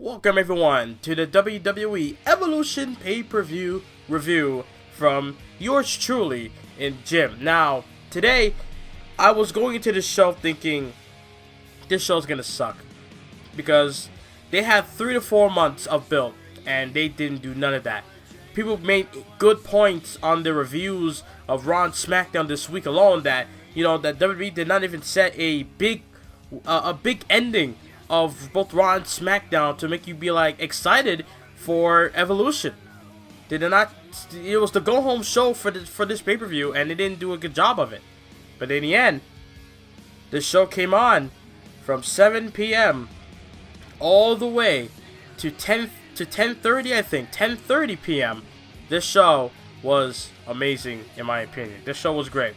Welcome everyone to the WWE Evolution pay-per-view review from yours truly in Jim. Now, today I was going into this show thinking this show's gonna suck because they had 3 to 4 months of build and they didn't do none of that. People made good points on the reviews of Raw and SmackDown this week alone that that WWE did not even set a big ending of both Raw and SmackDown to make you be like excited for Evolution. They did not. It was the go home show for this pay-per-view, and they didn't do a good job of it. But in the end, this show came on from 7 p.m. all the way to 10:30, I think 10:30 p.m. This show was amazing in my opinion. This show was great.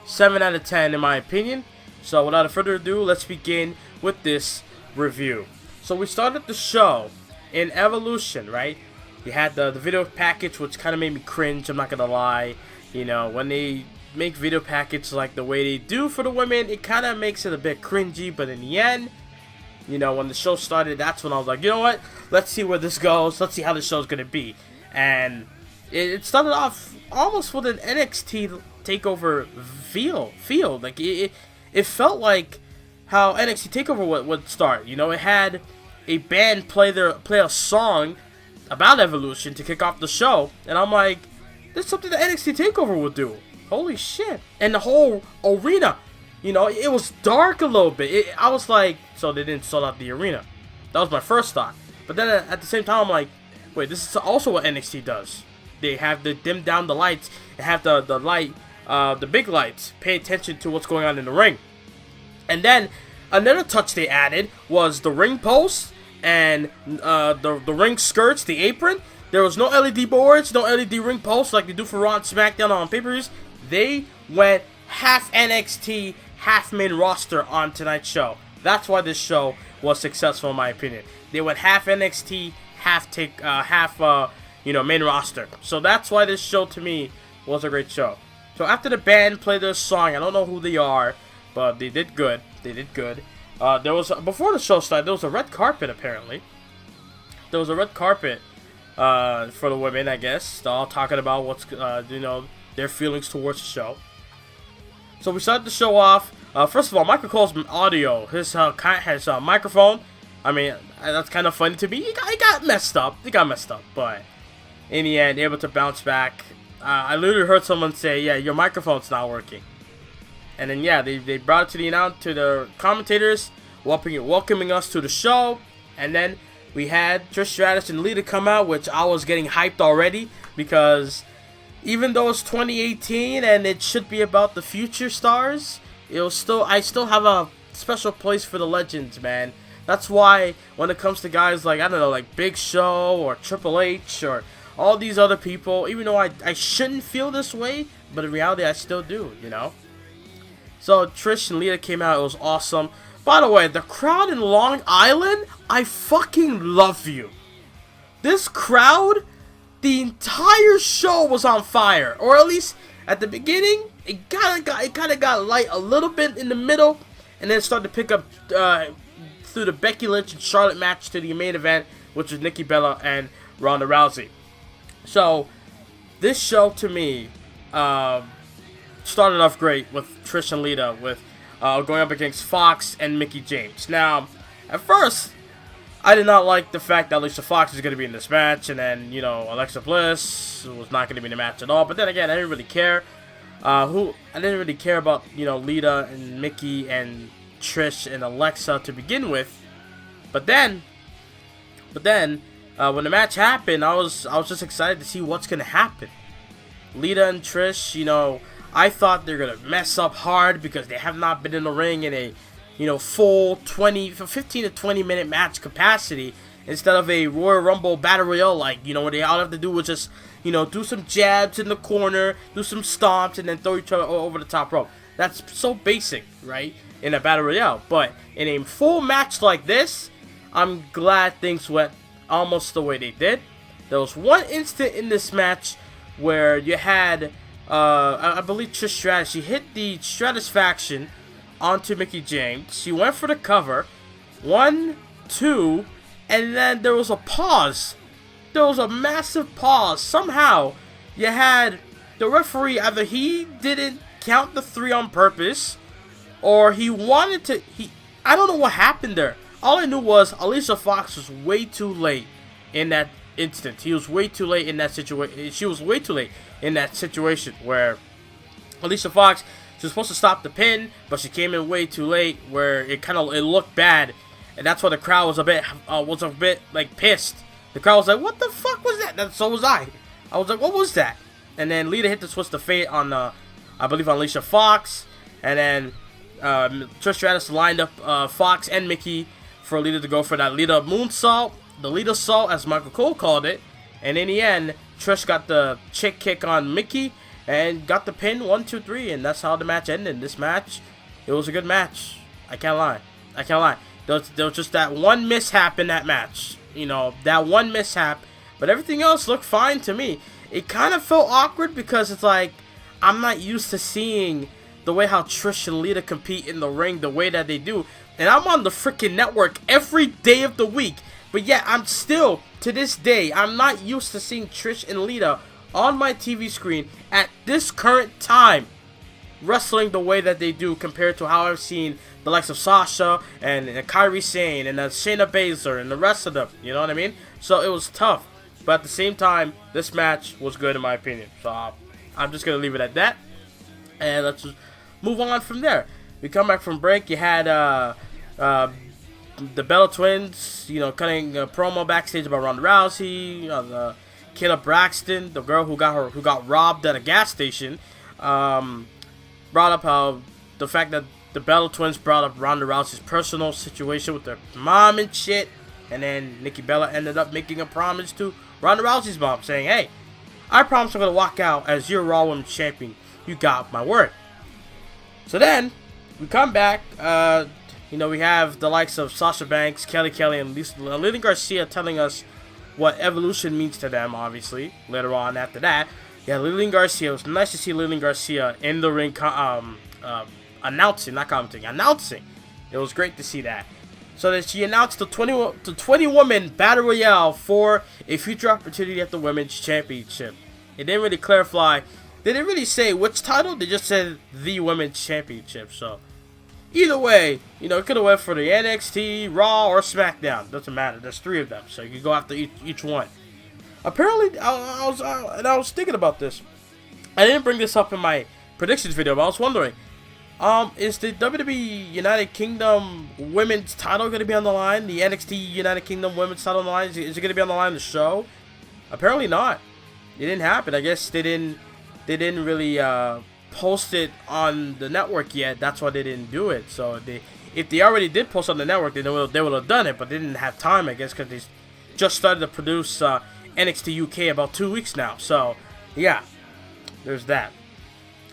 7 out of 10 in my opinion. So without further ado, let's begin with this review. So we started the show in Evolution, right? You had the video package, which kind of made me cringe, I'm not gonna lie. When they make video package like the way they do for the women, it kind of makes it a bit cringy. But in the end, when the show started, that's when I was like, you know what, let's see where this goes, let's see how the show's gonna be. And it started off almost with an NXT takeover feel. Like it felt like how NXT TakeOver would start. It had a band play a song about Evolution to kick off the show, and I'm like, this is something that NXT TakeOver would do. Holy shit! And the whole arena, it was dark a little bit. I was like, so they didn't sell out the arena. That was my first thought. But then at the same time, I'm like, wait, this is also what NXT does. They have to dim down the lights and have the big lights pay attention to what's going on in the ring. And then another touch they added was the ring post and the ring skirts, the apron. There was no LED boards, no LED ring posts like they do for Raw and SmackDown on pay-per-views. They went half NXT, half main roster on tonight's show. That's why this show was successful in my opinion. They went half NXT, half main roster. So that's why this show to me was a great show. So after the band played their song, I don't know who they are, but they did good. There was, before the show started, there was a red carpet apparently. There was a red carpet for the women, I guess. They're all talking about what's their feelings towards the show. So we started the show off. First of all, Michael Cole's audio, his microphone. I mean, that's kind of funny to me. He got messed up. But in the end, able to bounce back. I literally heard someone say, "Yeah, your microphone's not working." And then they brought it to the commentators, welcoming us to the show. And then we had Trish Stratus and Lita come out, which I was getting hyped already because even though it's 2018 and it should be about the future stars, I still have a special place for the legends, man. That's why when it comes to guys like, I don't know, like Big Show or Triple H or all these other people, even though I shouldn't feel this way, but in reality I still do, So Trish and Lita came out. It was awesome. By the way, the crowd in Long Island, I fucking love you. This crowd, the entire show was on fire. Or at least at the beginning, it kind of got light a little bit in the middle, and then it started to pick up through the Becky Lynch and Charlotte match to the main event, which was Nikki Bella and Ronda Rousey. So this show to me started off great with Trish and Lita with going up against Fox and Mickie James. Now, at first, I did not like the fact that Alicia Fox is going to be in this match, and then Alexa Bliss was not going to be in the match at all. But then again, I didn't really care. I didn't really care about Lita and Mickie and Trish and Alexa to begin with. But then when the match happened, I was just excited to see what's going to happen. Lita and Trish, I thought they're going to mess up hard because they have not been in the ring in a, full 15 to 20 minute match capacity instead of a Royal Rumble Battle Royale, where they all have to do is just, do some jabs in the corner, do some stomps, and then throw each other over the top rope. That's so basic, right, in a Battle Royale. But in a full match like this, I'm glad things went almost the way they did. There was one instant in this match where you had I believe Trish Stratus, she hit the Stratus faction onto Mickie James. She went for the cover. 1, 2, and then there was a pause. There was a massive pause. Somehow, you had the referee, either he didn't count the 3 on purpose, or he wanted to, I don't know what happened there. All I knew was Alicia Fox was way too late in that instant. He was way too late in that situation. She was way too late in that situation where Alicia Fox, she was supposed to stop the pin, but she came in way too late, where it looked bad, and that's why the crowd was a bit like pissed. The crowd was like, "What the fuck was that?" And so was I. I was like, "What was that?" And then Lita hit the twist of fate on, I believe, on Alicia Fox, and then Trish Stratus lined up Fox and Mickie for Lita to go for that Lita moonsault, the Lita salt, as Michael Cole called it. And in the end, Trish got the chick kick on Mickie and got the pin, 1, 2, 3, and that's how the match ended. This match, it was a good match. I can't lie. There was just that one mishap in that match. You know, that one mishap, but everything else looked fine to me. It kind of felt awkward because it's like, I'm not used to seeing the way how Trish and Lita compete in the ring the way that they do. And I'm on the freaking network every day of the week. But yet, I'm still, to this day, I'm not used to seeing Trish and Lita on my TV screen at this current time wrestling the way that they do compared to how I've seen the likes of Sasha and Kairi Sane and Shayna Baszler and the rest of them. You know what I mean? So it was tough. But at the same time, this match was good in my opinion. So I'm just going to leave it at that. And let's just move on from there. We come back from break. You had the Bella Twins, you know, cutting a promo backstage about Ronda Rousey, Kayla Braxton, the girl who got robbed at a gas station, brought up how the fact that the Bella Twins brought up Ronda Rousey's personal situation with their mom and shit, and then Nikki Bella ended up making a promise to Ronda Rousey's mom, saying, "Hey, I promise I'm gonna walk out as your Raw Women's Champion. You got my word." So then we come back. You know, we have the likes of Sasha Banks, Kelly Kelly, and Lily Garcia telling us what Evolution means to them, obviously, later on after that. Yeah, Lily Garcia. It was nice to see Lily Garcia in the ring announcing, not commenting, announcing. It was great to see that. So that she announced the 20-woman Battle Royale for a future opportunity at the Women's Championship. It didn't really clarify. They didn't really say which title. They just said the Women's Championship. So either way, you know, it could have went for the NXT, Raw, or SmackDown. Doesn't matter. There's 3 of them, so you can go after each one. Apparently, I was thinking about this. I didn't bring this up in my predictions video, but I was wondering, is the WWE United Kingdom Women's Title going to be on the line? The NXT United Kingdom Women's Title on the line? Is it going to be on the line in the show? Apparently not. It didn't happen. I guess they didn't really post it on the network yet. That's why they didn't do it. So if they already did post on the network, then they would have done it. But they didn't have time, I guess, because they just started to produce NXT UK about 2 weeks now. So yeah, there's that.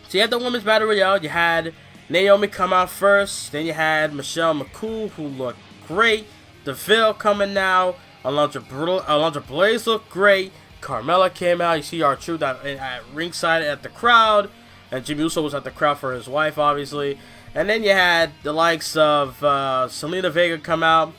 So you had the Women's Battle Royale. You had Naomi come out first. Then you had Michelle McCool, who looked great. DeVille coming now. Alundra Blaze looked great. Carmella came out. You see R-Truth at ringside at the crowd. And Jimmy Uso was at the crowd for his wife, obviously. And then you had the likes of Selena Vega come out.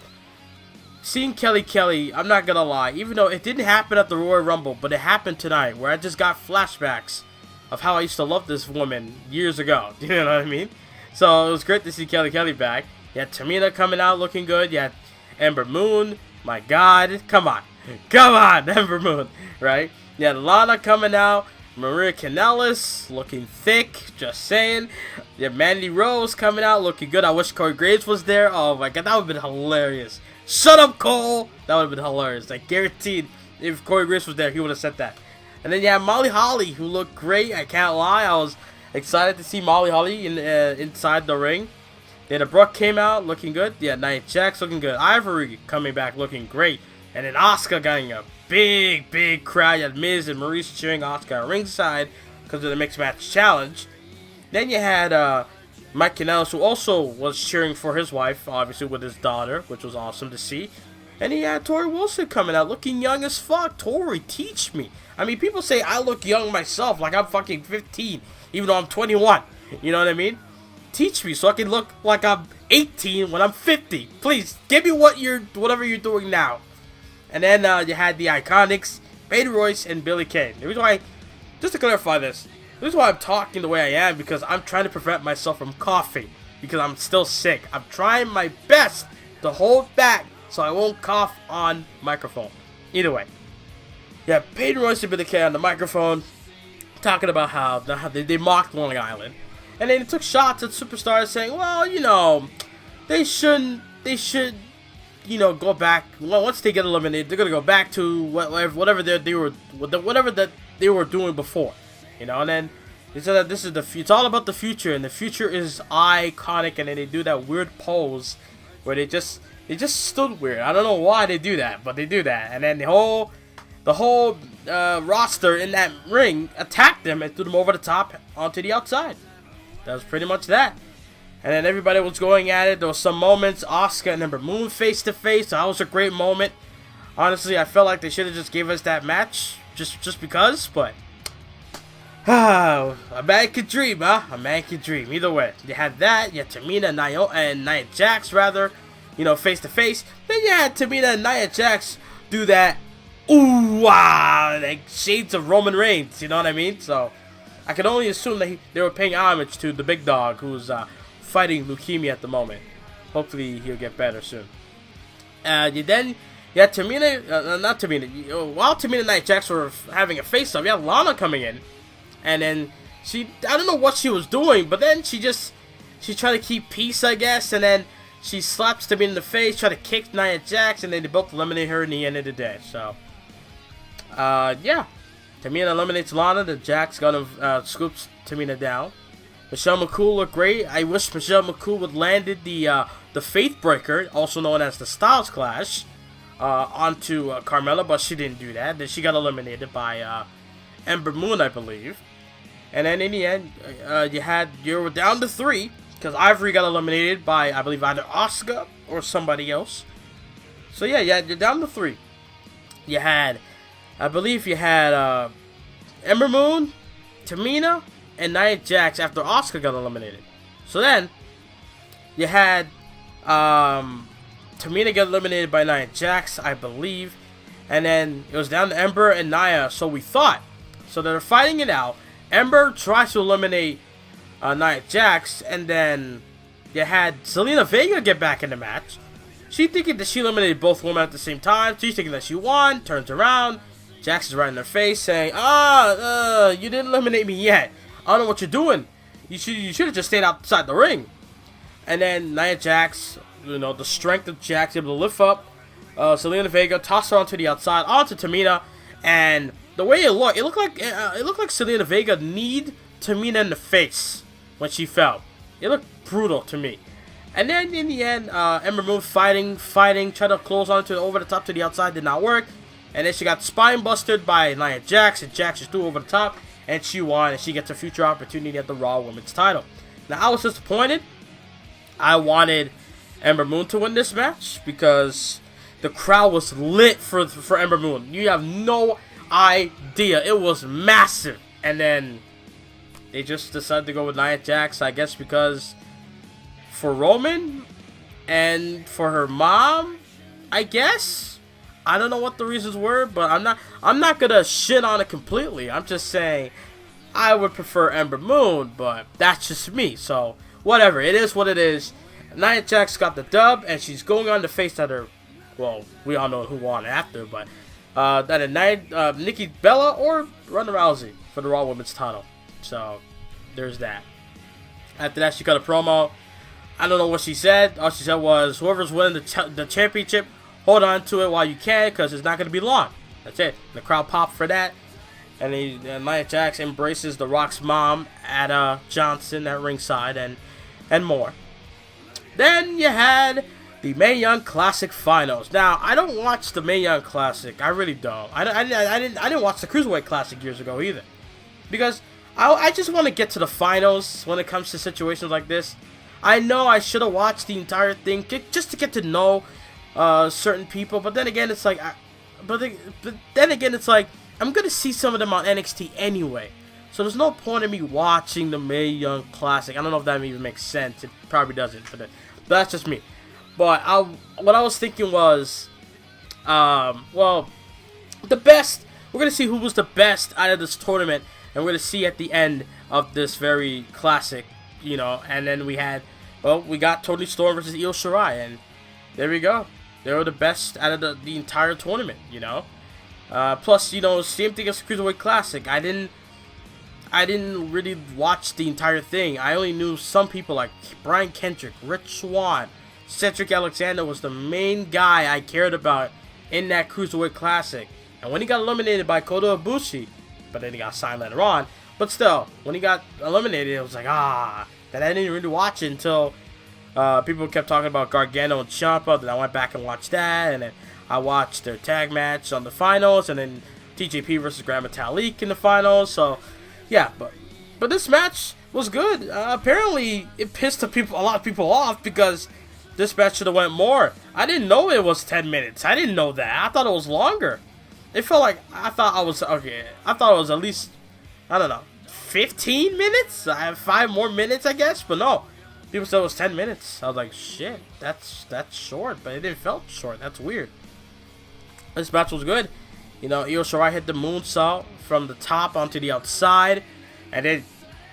Seeing Kelly Kelly, I'm not going to lie, even though it didn't happen at the Royal Rumble, but it happened tonight, where I just got flashbacks of how I used to love this woman years ago. You know what I mean? So it was great to see Kelly Kelly back. You had Tamina coming out looking good. You had Ember Moon. My God. Come on, Ember Moon, right? You had Lana coming out. Maria Kanellis looking thick, just saying. You had Mandy Rose coming out looking good. I wish Corey Graves was there. Oh my God, that would have been hilarious. Shut up, Cole. That would have been hilarious. I guaranteed if Corey Graves was there, he would have said that. And then you have Molly Holly, who looked great. I can't lie. I was excited to see Molly Holly inside the ring. Then Brooke came out looking good. Yeah, Nia Jax looking good. Ivory coming back looking great. And then Asuka getting a big crowd. You had Miz and Maurice cheering Asuka at ringside because of the Mixed Match Challenge. Then you had Mike Kanellis, who also was cheering for his wife, obviously with his daughter, which was awesome to see. And he had Tori Wilson coming out looking young as fuck. Tori, teach me. I mean, people say I look young myself, like I'm fucking 15, even though I'm 21. You know what I mean? Teach me so I can look like I'm 18 when I'm 50. Please, give me whatever you're doing now. And then you had the Iconics, Bayley Royce, and Billie Kay. The reason why, just to clarify this, the reason why I'm talking the way I am because I'm trying to prevent myself from coughing because I'm still sick. I'm trying my best to hold back so I won't cough on microphone. Either way, yeah, Bayley Royce and Billie Kay on the microphone talking about how they mocked Long Island, and then they took shots at superstars saying, well, you know, they should, go back. Well, once they get eliminated, they're gonna go back to whatever they were doing before, you know. And then they said that it's all about the future, and the future is iconic. And then they do that weird pose where they just stood weird. I don't know why they do that, but they do that. And then the whole roster in that ring attacked them and threw them over the top onto the outside. That was pretty much that. And then everybody was going at it. There was some moments, Asuka and Ember Moon face to face. So that was a great moment. Honestly, I felt like they should have just gave us that match just because. But a man could dream, huh? A man could dream. Either way, you had that. You had Tamina and Nia Jax, rather, face to face. Then you had Tamina and Nia Jax do that. Ooh, wow, like shades of Roman Reigns. You know what I mean? So I can only assume that they were paying homage to the big dog who's fighting leukemia at the moment. Hopefully he'll get better soon. Then you had Tamina, not Tamina. While Tamina and Nia Jax were having a face-off, you had Lana coming in, and then I don't know what she was doing, but then she tried to keep peace, I guess, and then she slaps Tamina in the face, tried to kick Nia Jax, and then they both eliminate her in the end of the day. So, yeah. Tamina eliminates Lana. The Jax scoops Tamina down. Michelle McCool looked great. I wish Michelle McCool would landed the Faith Breaker, also known as the Styles Clash, onto Carmella, but she didn't do that. Then she got eliminated by Ember Moon, I believe. And then in the end, you were down to 3 because Ivory got eliminated by, I believe, either Asuka or somebody else. So yeah, you're down to 3. I believe you had Ember Moon, Tamina, and Nia Jax after Asuka got eliminated. So then, you had Tamina get eliminated by Nia Jax, I believe. And then it was down to Ember and Nia, so we thought. So they're fighting it out. Ember tries to eliminate Nia Jax, and then you had Zelina Vega get back in the match. She's thinking that she eliminated both women at the same time. She's thinking that she won, turns around. Jax is right in their face saying, you didn't eliminate me yet. I don't know what you're doing. You should have just stayed outside the ring. And then Nia Jax, the strength of Jax, able to lift up Zelina Vega, toss her onto the outside, onto Tamina, and the way it looked like Zelina Vega kneed Tamina in the face when she fell. It looked brutal to me. And then in the end, Ember Moon fighting, tried to close onto over the top to the outside, did not work. And then she got spine busted by Nia Jax, and Jax just threw over the top, and she won, and she gets a future opportunity at the Raw Women's Title. Now, I was disappointed. I wanted Ember Moon to win this match because the crowd was lit for Ember Moon. You have no idea. It was massive. And then they just decided to go with Nia Jax, I guess because for Roman and for her mom, I guess. I don't know what the reasons were, but I'm not gonna shit on it completely. I'm just saying I would prefer Ember Moon, but that's just me. So whatever, it is what it is. Nia Jax got the dub, and she's going on to face either. Well, we all know who won after, but Nikki Bella or Ronda Rousey for the Raw Women's Title. So there's that. After that, she got a promo. I don't know what she said. All she said was, "Whoever's winning the championship, hold on to it while you can, because it's not going to be long." That's it. The crowd popped for that. And Nia Jax embraces The Rock's mom, Ada Johnson, at ringside, and more. Then you had the Mae Young Classic Finals. Now, I don't watch the Mae Young Classic. I really don't. I didn't watch the Cruiserweight Classic years ago either. Because I just want to get to the finals when it comes to situations like this. I know I should have watched the entire thing just to get to know certain people, but then again, it's like, I'm gonna see some of them on NXT anyway, so there's no point in me watching the Mae Young Classic. I don't know if that even makes sense. It probably doesn't, but That's just me. But what I was thinking was, well, the best. We're gonna see who was the best out of this tournament, and we're gonna see at the end of this very classic, you know. And then we got Toni Storm versus Io Shirai, and there we go. They were the best out of the entire tournament, you know. Plus, you know, same thing as the Cruiserweight Classic. I didn't really watch the entire thing. I only knew some people like Brian Kendrick, Rich Swann, Cedric Alexander was the main guy I cared about in that Cruiserweight Classic. And when he got eliminated by Kota Ibushi, but then he got signed later on. But still, when he got eliminated, it was like, that I didn't really watch it until people kept talking about Gargano and Ciampa. Then I went back and watched that, and then I watched their tag match on the finals, and then TJP versus Grand Metalik in the finals. So, yeah, but this match was good. Apparently, it pissed a lot of people off because this match should have went more. I didn't know it was 10 minutes. I didn't know that. I thought it was longer. It felt like I thought it was at least, I don't know, 15 minutes? 5 more minutes, I guess. But no, people said it was 10 minutes. I was like, shit, that's short. But it didn't felt short. That's weird. This match was good. You know, Io Shirai hit the moonsault from the top onto the outside, and then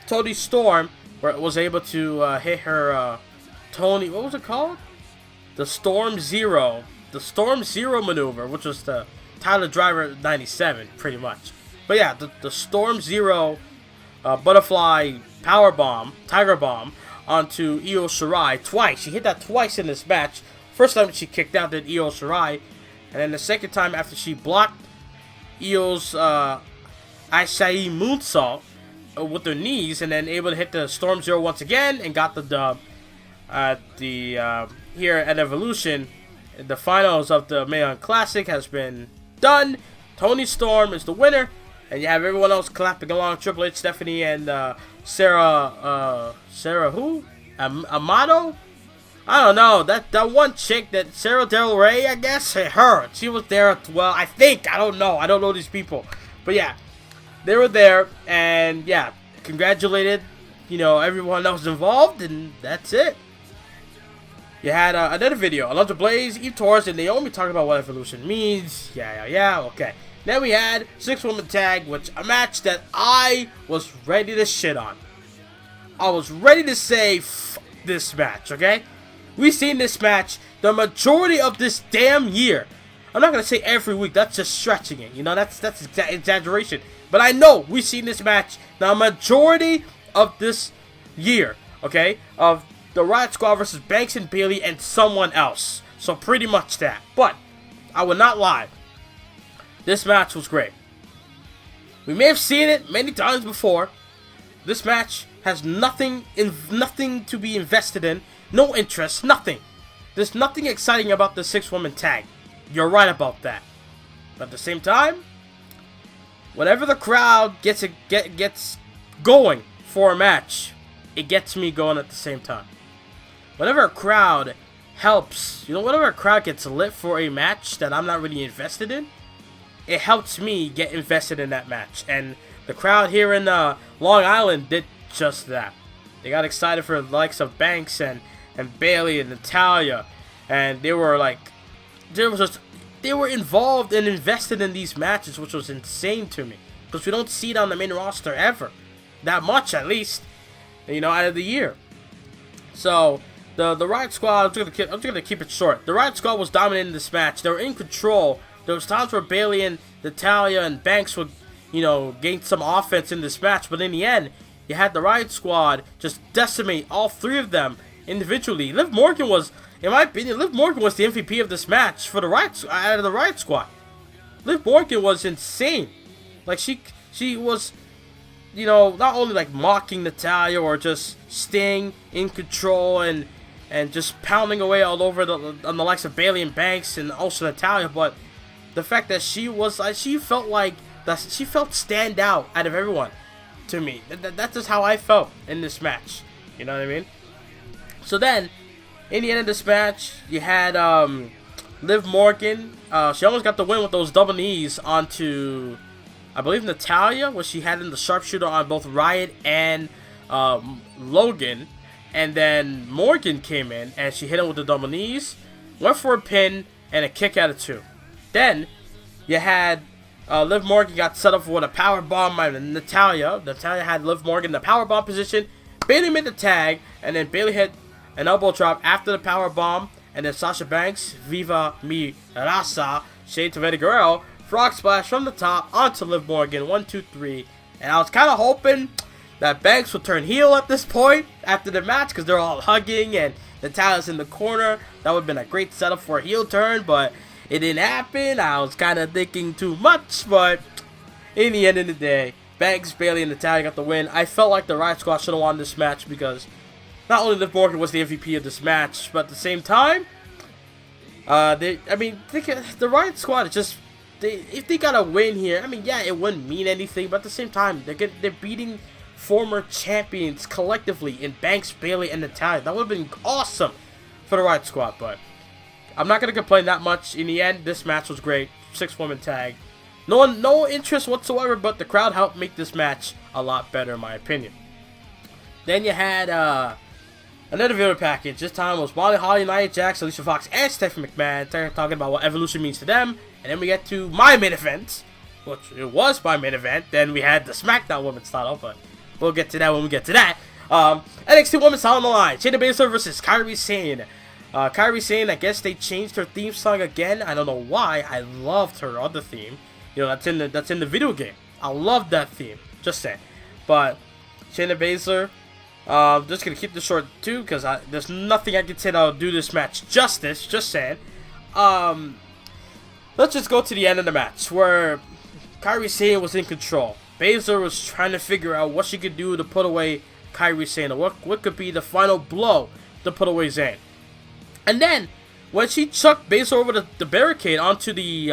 Toni Storm was able to hit her Tony. What was it called? The Storm Zero. The Storm Zero maneuver, which was the Tyler Driver 97, pretty much. But yeah, the Storm Zero butterfly power bomb, tiger bomb, onto Io Shirai twice. She hit that twice in this match. First time she kicked out did Io Shirai, and then the second time after she blocked Io's Aishai moonsault with her knees, and then able to hit the Storm Zero once again and got the dub at the here at Evolution. The finals of the Mae Young Classic has been done. Toni Storm is the winner, and you have everyone else clapping along. Triple H, Stephanie, and Sarah who? Amato? I don't know. That one chick, that Sarah Del Rey, I guess, her. She was there as well. I think. I don't know. I don't know these people, but yeah, they were there, and yeah, congratulated, you know, everyone else involved, and that's it. You had another video, Alonzo Blaze, Eve Torres, and Naomi talking about what Evolution means. Yeah, okay. Then we had 6-woman tag, which a match that I was ready to shit on. I was ready to say, F this match, okay? We've seen this match the majority of this damn year. I'm not going to say every week, that's just stretching it. You know, that's exaggeration. But I know we've seen this match the majority of this year, okay? Of the Riot Squad versus Banks and Bayley and someone else. So pretty much that. But I will not lie. This match was great. We may have seen it many times before. This match has nothing to be invested in. No interest. Nothing. There's nothing exciting about the 6-woman tag. You're right about that. But at the same time, whenever the crowd gets going for a match, it gets me going at the same time. Whenever a crowd helps, whenever a crowd gets lit for a match that I'm not really invested in, it helps me get invested in that match. And the crowd here in Long Island did just that. They got excited for the likes of Banks and Bayley and Natalya, and they were involved and invested in these matches, which was insane to me, because we don't see it on the main roster ever, that much at least, out of the year. So the Riot Squad, I'm just gonna keep it short. The Riot Squad was dominating this match. They were in control. There was times where Bayley and Natalya and Banks would, gain some offense in this match, but in the end, you had the Riot Squad just decimate all three of them individually. Liv Morgan was, in my opinion, the MVP of this match for the Riot Squad. Liv Morgan was insane. Like she was, not only like mocking Natalya or just staying in control and just pounding away all over on the likes of Bayley and Banks and also Natalya, but the fact that she felt stand out of everyone to me. That's just how I felt in this match. You know what I mean? So then, in the end of this match, you had Liv Morgan. She almost got the win with those double knees onto, I believe, Natalya, where she had in the sharpshooter on both Riot and Logan. and then Morgan came in, and she hit him with the double knees, went for a pin, and a kick out of 2. Then, you had Liv Morgan got set up with a power bomb by Natalya. Natalya had Liv Morgan in the power bomb position. Bayley made the tag, and then Bayley hit an elbow drop after the power bomb, and then Sasha Banks, Viva Mi Raza, Shade to Eddie Guerrero, frog splash from the top onto Liv Morgan, 1, 2, 3. And I was kind of hoping that Banks would turn heel at this point after the match, because they're all hugging and Natalya's in the corner. That would have been a great setup for a heel turn, but it didn't happen. I was kind of thinking too much, but in the end of the day, Banks, Bayley, and Natalya got the win. I felt like the Riot Squad should have won this match because not only Liv Morgan was the MVP of this match, but at the same time, the Riot Squad is just, if they got a win here, I mean, yeah, it wouldn't mean anything, but at the same time, they're beating former champions collectively in Banks, Bayley, and Natalya. That would have been awesome for the Riot Squad, but I'm not going to complain that much. In the end, this match was great. 6-woman tag. No interest whatsoever, but the crowd helped make this match a lot better, in my opinion. Then you had another video package. This time was Molly Holly, Nia Jax, Alicia Fox, and Stephanie McMahon talking about what Evolution means to them. And then we get to my main event, which it was my main event. Then we had the SmackDown Women's Title, but we'll get to that when we get to that. NXT Women's Title on the line. Shayna Baszler versus Kairi Sane. Kairi Sane, I guess they changed her theme song again. I don't know why. I loved her other theme. You know, that's in the video game. I love that theme. Just saying. But Shayna Baszler, just gonna keep this short too, because there's nothing I can say that'll do this match justice. Just saying. Let's just go to the end of the match where Kairi Sane was in control. Baszler was trying to figure out what she could do to put away Kairi Sane. What could be the final blow to put away Zayn. And then, when she chucked Baszler over the barricade onto the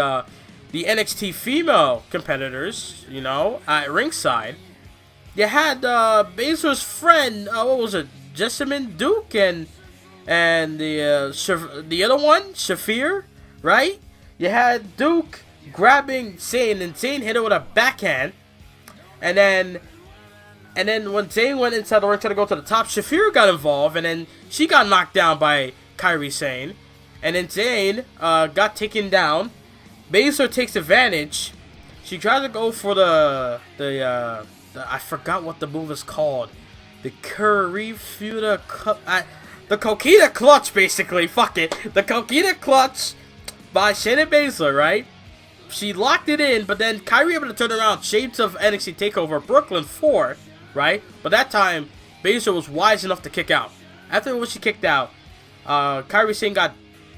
NXT female competitors, you know, at ringside, you had Baszler's friend, what was it, Jessamine Duke, and the other one, Shafir, right? You had Duke grabbing Zayn, and Zayn hit her with a backhand, and then when Zayn went inside the ring to go to the top, Shafir got involved, and then she got knocked down by Kairi Sane, and then Zayn got taken down. Baszler takes advantage. She tries to go for the I forgot what the move is called. The the Coquina Clutch, basically. Fuck it. The Coquina Clutch by Shayna Baszler, right? She locked it in, but then Kairi able to turn around. Shades of NXT TakeOver Brooklyn 4, right? But that time, Baszler was wise enough to kick out. After she kicked out, Kairi Sane got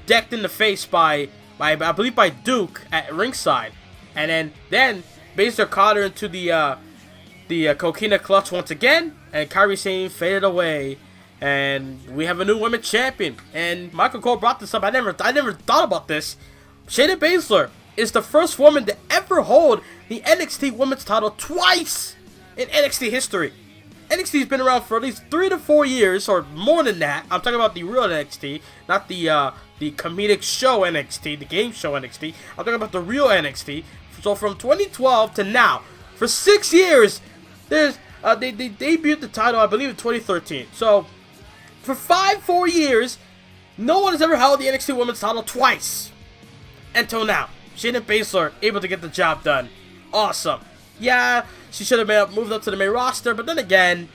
decked in the face by I believe by Duke at ringside, and then Baszler caught her into the Coquina Clutch once again, and Kairi Sane faded away, and we have a new women's champion. And Michael Cole brought this up. I never thought about this. Shayna Baszler is the first woman to ever hold the NXT Women's Title twice in NXT history. NXT's been around for at least 3 to 4 years, or more than that. I'm talking about the real NXT, not the comedic show NXT, the game show NXT. I'm talking about the real NXT. So from 2012 to now, for 6 years, they debuted the title, I believe, in 2013. So for 4 years, no one has ever held the NXT Women's Title twice until now. Shayna Baszler able to get the job done. Awesome. Yeah, she should have moved up to the main roster, but then again,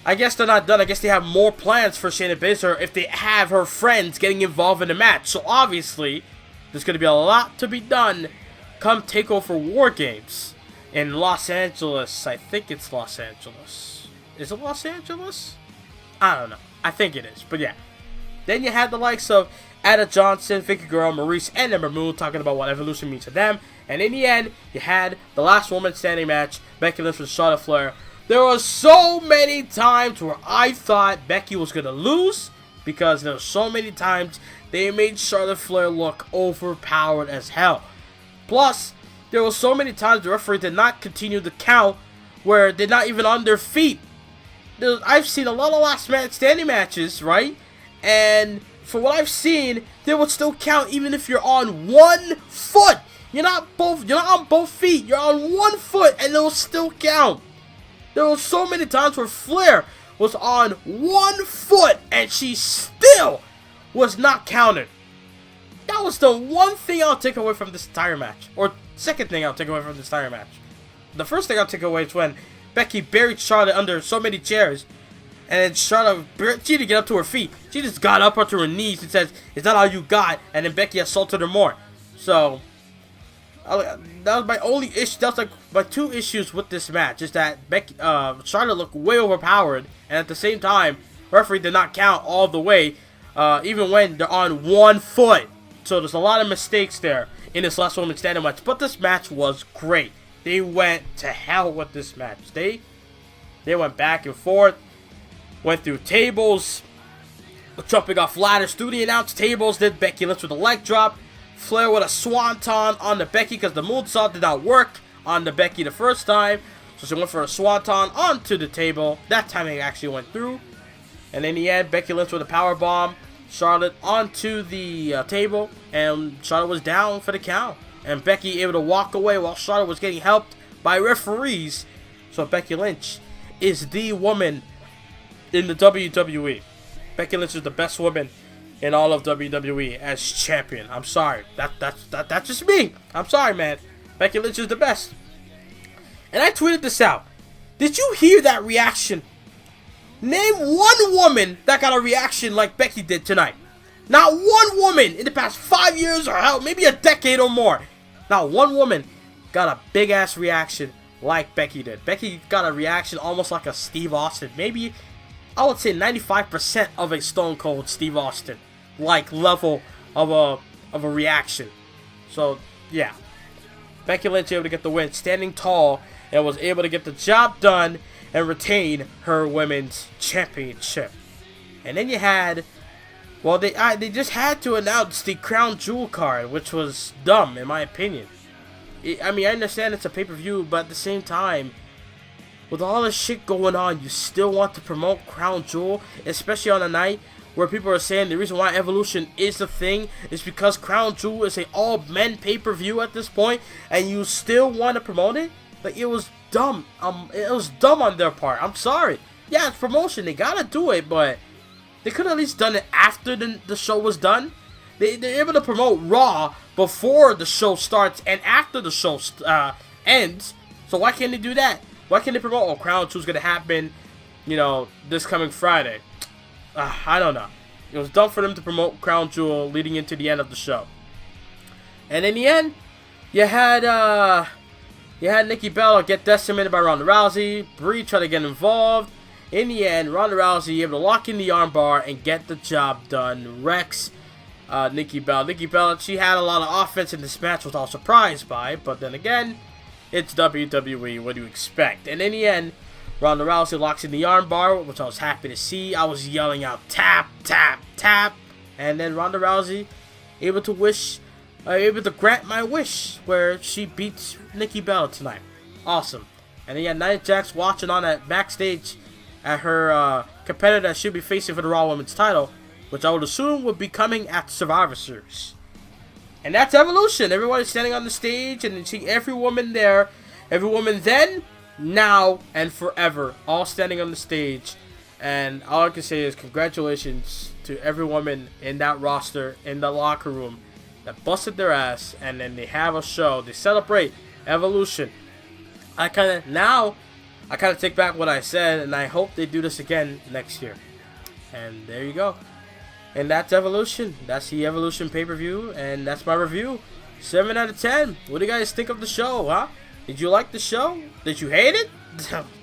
I guess they're not done. I guess they have more plans for Shayna Baszler if they have her friends getting involved in the match. So obviously, there's going to be a lot to be done come TakeOver War Games in Los Angeles. I think it's Los Angeles. Is it Los Angeles? I don't know. I think it is, but yeah. Then you had the likes of Ada Johnson, Vicky Guerrero, Maurice, and Ember Moon talking about what Evolution means to them. And in the end, you had the last woman standing match, Becky Lynch versus Charlotte Flair. There were so many times where I thought Becky was going to lose, because there were so many times they made Charlotte Flair look overpowered as hell. Plus, there were so many times the referee did not continue the count where they're not even on their feet. I've seen a lot of last man standing matches, right? And for what I've seen, they would still count even if you're on 1 foot. You're not on both feet. You're on 1 foot, and it will still count. There were so many times where Flair was on 1 foot and she still was not counted. That was the one thing I'll take away from this entire match. Or second thing I'll take away from this entire match. The first thing I'll take away is when Becky buried Charlotte under so many chairs. And then Charlotte, she didn't get up to her feet. She just got up onto her knees and says, "Is that all you got?" And then Becky assaulted her more. So, that was my only issue. That was like my two issues with this match. Is that Charlotte looked way overpowered. And at the same time, referee did not count all the way. Even when they're on 1 foot. So there's a lot of mistakes there in this last women's standing match. But this match was great. They went to hell with this match. They went back and forth. Went through tables, jumping off ladders through the announced tables. Did Becky Lynch with a leg drop. Flair with a swanton on the Becky because the moonsault did not work on the Becky the first time. So she went for a swanton onto the table. That time it actually went through. And in the end, Becky Lynch with a power bomb. Charlotte onto the table. And Charlotte was down for the count. And Becky able to walk away while Charlotte was getting helped by referees. So Becky Lynch is the woman in the WWE. Becky Lynch is the best woman in all of WWE as champion. I'm sorry. That's just me. I'm sorry, man. Becky Lynch is the best. And I tweeted this out. Did you hear that reaction? Name one woman that got a reaction like Becky did tonight. Not one woman in the past 5 years or hell, maybe a decade or more. Not one woman got a big ass reaction like Becky did. Becky got a reaction almost like a Steve Austin. Maybe I would say 95% of a Stone Cold Steve Austin like level of a reaction. So yeah, Becky Lynch able to get the win, standing tall, and was able to get the job done and retain her women's championship. And then you had, well, they just had to announce the Crown Jewel card, which was dumb in my opinion. I mean, I understand it's a pay-per-view, but at the same time, with all this shit going on, you still want to promote Crown Jewel, especially on a night where people are saying the reason why Evolution is the thing is because Crown Jewel is an all-men pay-per-view at this point, and you still want to promote it? Like, it was dumb. It was dumb on their part. I'm sorry. Yeah, it's promotion. They gotta do it, but they could have at least done it after the show was done. They're able to promote Raw before the show starts and after the show ends. So why can't they do that? Why can't they promote, oh, Crown Jewel's going to happen, you know, this coming Friday? I don't know. It was dumb for them to promote Crown Jewel leading into the end of the show. And in the end, you had Nikki Bella get decimated by Ronda Rousey. Brie try to get involved. In the end, Ronda Rousey able to lock in the armbar and get the job done. Rex Nikki Bella. Nikki Bella, she had a lot of offense in this match, which I was surprised by. But then again, it's WWE. What do you expect? And in the end, Ronda Rousey locks in the armbar, which I was happy to see. I was yelling out, tap, tap, tap. And then Ronda Rousey able to grant my wish, where she beats Nikki Bella tonight. Awesome. And then you had Nia Jax watching on that backstage at her competitor that she'll be facing for the Raw Women's title, which I would assume would be coming at Survivor Series. And that's Evolution. Everybody's standing on the stage, and you see every woman there, every woman then, now, and forever, all standing on the stage. And all I can say is congratulations to every woman in that roster, in the locker room, that busted their ass, and then they have a show. They celebrate Evolution. I kind of take back what I said, and I hope they do this again next year. And there you go. And that's Evolution. That's the Evolution pay-per-view, and that's my review. 7 out of 10. What do you guys think of the show, huh? Did you like the show? Did you hate it?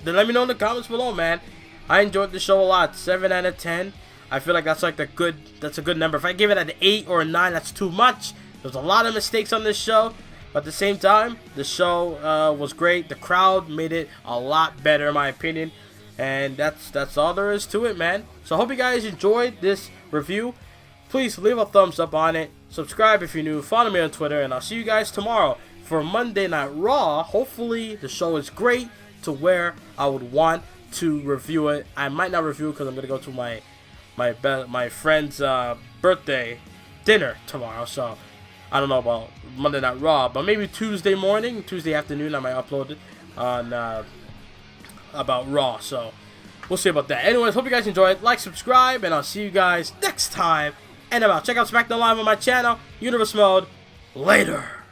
Then let me know in the comments below, man. I enjoyed the show a lot. 7 out of 10. I feel like that's a good number. If I give it an 8 or a 9, that's too much. There's a lot of mistakes on this show, but at the same time, the show was great. The crowd made it a lot better, in my opinion. And that's all there is to it, man. So I hope you guys enjoyed this review. Please leave a thumbs up on it. Subscribe if you're new. Follow me on Twitter. And I'll see you guys tomorrow for Monday Night Raw. Hopefully the show is great to where I would want to review it. I might not review it because I'm going to go to my friend's birthday dinner tomorrow. So I don't know about Monday Night Raw. But maybe Tuesday morning, Tuesday afternoon, I might upload it on about Raw. So we'll see about that. Anyways, hope you guys enjoyed. Like, subscribe, and I'll see you guys next time. And I'm out. Check out SmackDown Live on my channel, Universe Mode. Later.